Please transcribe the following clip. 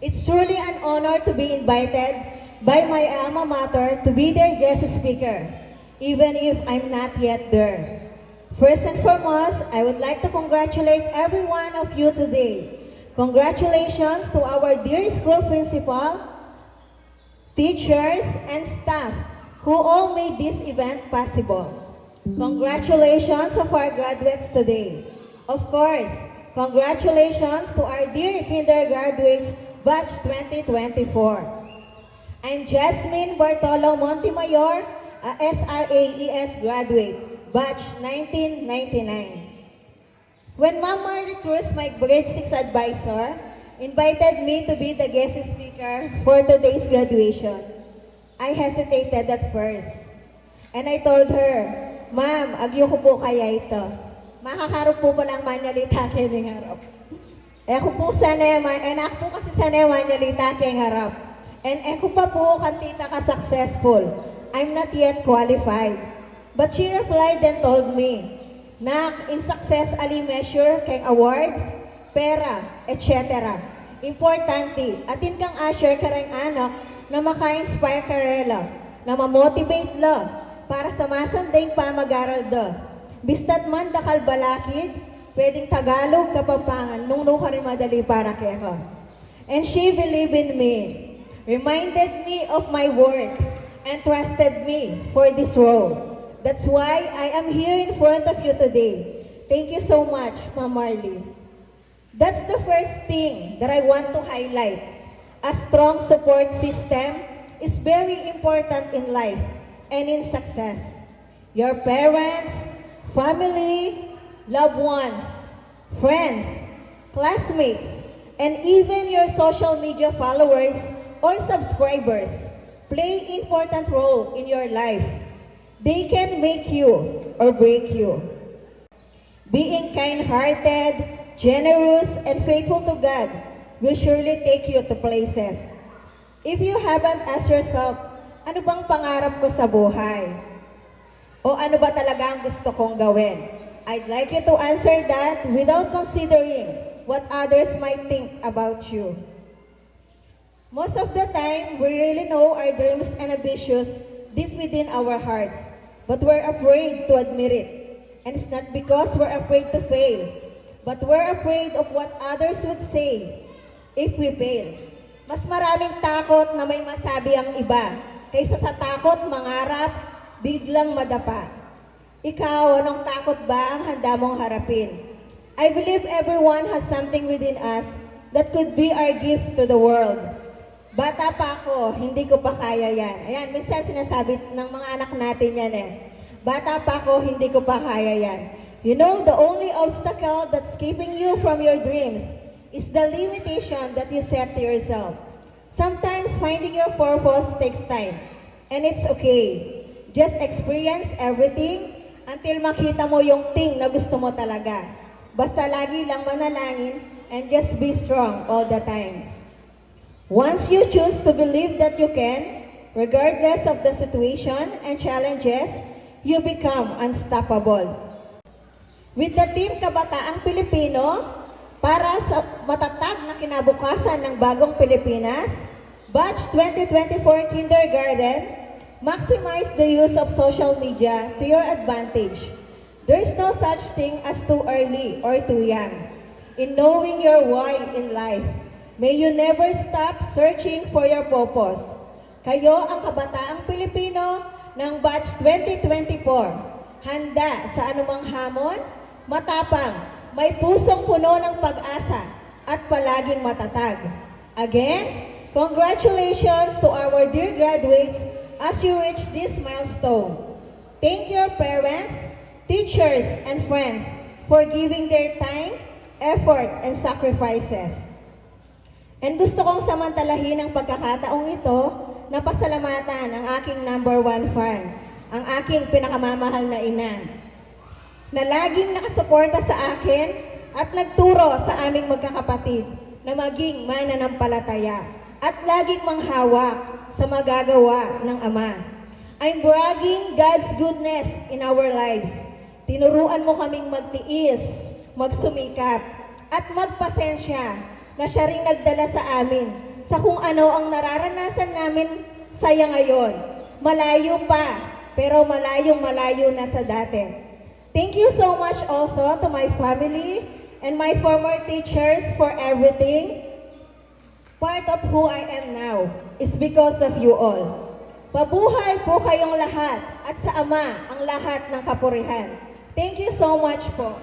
It's truly an honor to be invited by my alma mater to be their guest speaker, even if I'm not yet there. First and foremost, I would like to congratulate every one of you today. Congratulations to our dear school principal, teachers, and staff who all made this event possible. Congratulations of our graduates today. Of course, congratulations to our dear kindergartens batch 2024. I'm Jasmine Bartolo Montemayor, a SRAES graduate, batch 1999. When Ma'am Marley Cruz, my grade 6 advisor, invited me to be the guest speaker for today's graduation, I hesitated at first. And I told her, Ma'am, agyo ko po kaya ito. Makakarap po palang manyalita keng harap. Ako po sana, enak po kasi sana manyalita keng harap. And ako pa po kantita ka successful. I'm not yet qualified. But she replied and told me, Nak, in success ali measure keng awards, pera, etc. Importante, atin kang asher karang anak na maka-inspire karela, na ma-motivate la para sa masanding pamag-aral da. Bistat man dakal balakid, pwedeng Tagalog, Kapampangan, nung ka rin madali para kaya. And she believed in me, reminded me of my worth, and trusted me for this role. That's why I am here in front of you today. Thank you so much, Ma'am Marley. That's the first thing that I want to highlight. A strong support system is very important in life and in success. Your parents, family, loved ones, friends, classmates, and even your social media followers or subscribers play important role in your life. They can make you or break you. Being kind-hearted, generous, and faithful to God will surely take you to places. If you haven't asked yourself, ano bang pangarap ko sa buhay? O ano ba talaga ang gusto kong gawin? I'd like you to answer that without considering what others might think about you. Most of the time, we really know our dreams and ambitions deep within our hearts, but we're afraid to admit it. And it's not because we're afraid to fail, but we're afraid of what others would say if we fail. Mas maraming takot na may masabi ang iba, kaysa sa takot mangarap, biglang madapa. Ikaw, anong takot ba ang handa mong harapin? I believe everyone has something within us that could be our gift to the world. Bata pa ako, hindi ko pa kaya yan. Ayan, minsan sinasabi ng mga anak natin yan eh. Bata pa ako, hindi ko pa kaya yan. You know, the only obstacle that's keeping you from your dreams is the limitation that you set to yourself. Sometimes finding your purpose takes time, and it's okay. Just experience everything until makita mo yung thing na gusto mo talaga. Basta lagi lang manalangin and just be strong all the times. Once you choose to believe that you can, regardless of the situation and challenges, you become unstoppable. With the Team Kabataang Pilipino, para sa matatag na kinabukasan ng bagong Pilipinas, Batch 2024 Kindergarten, maximize the use of social media to your advantage. There is no such thing as too early or too young. In knowing your why in life, may you never stop searching for your purpose. Kayo ang kabataang Pilipino ng Batch 2024. Handa sa anumang hamon, matapang, may pusong puno ng pag-asa at palaging matatag. Again, congratulations to our dear graduates as you reach this milestone. Thank your parents, teachers, and friends for giving their time, effort, and sacrifices. And gusto kong samantalahin ang pagkakataong ito na pasalamatan ang aking #1 fan, ang aking pinakamamahal na ina, na laging nakasuporta sa akin at nagturo sa aming magkakapatid na maging mananampalataya at laging manghawak sa magagawa ng Ama. I'm bragging God's goodness in our lives. Tinuruan mo kaming magtiis, magsumikap, at magpasensya na siya ring nagdala sa amin sa kung ano ang nararanasan namin saya ngayon. Malayo pa, pero malayong-malayo na sa dati. Thank you so much also to my family and my former teachers for everything. Part of who I am now is because of you all. Pabuhay po kayong lahat at sa Ama ang lahat ng kapurihan. Thank you so much po.